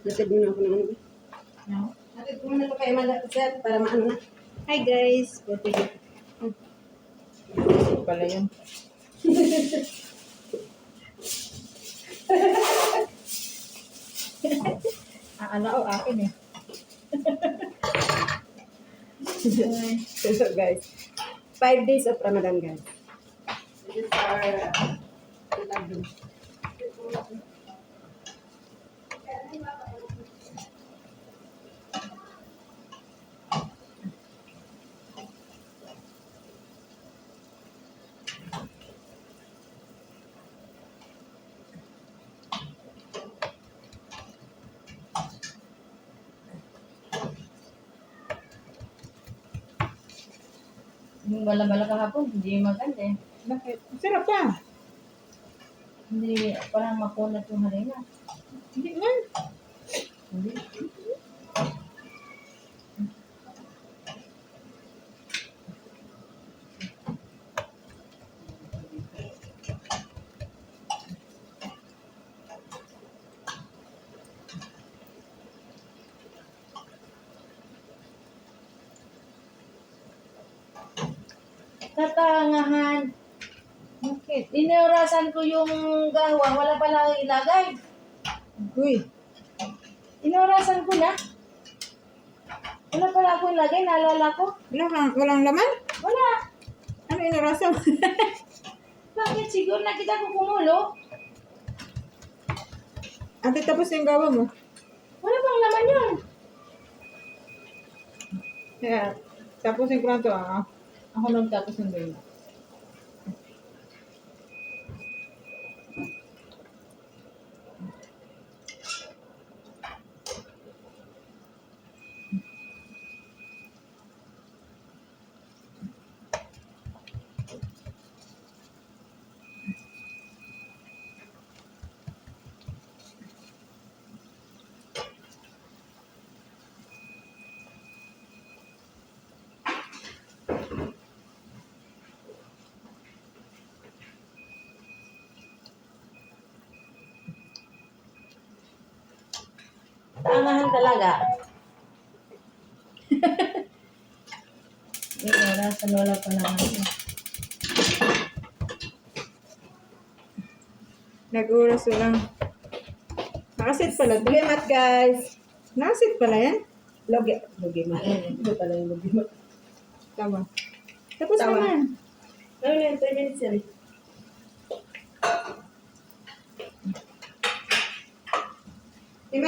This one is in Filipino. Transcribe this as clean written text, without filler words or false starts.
Natid mo na ako ng ano. No? Natid mo na ito kay Amanda sir para maano na. Hi guys! Buti dito. Pala yun. Ano o akin eh. So guys, 5 days of Ramadan guys. This is our lagu. Yung bala-bala kahapon, hindi maganda eh. Bakit? Sarap pa. Hindi, parang makunat yung harina. Hindi man. Hindi. Katangahan. Bakit? Inorasan ko yung gawa, wala pala ilagay. Uy. Inorasan ko na. Wala pala ako ilagay, naalala ko. Walang laman? Wala. Ano inurasa mo? Bakit? Siguro nakita ko kumulo. Ate, tapos yung gawa mo. Wala pang laman yun. Kaya, tapos yung kranto ako nang tapos ng gawa. Tangahan talaga. Inorasan, wala pa naman. Nag-uras lang. Nakasit pala. Bulimat guys. Nakasit pala yan. Logimat. Ito pala yung logimat. Tama. Tapos Tama. naman. Ano na yung 3 minutes yan?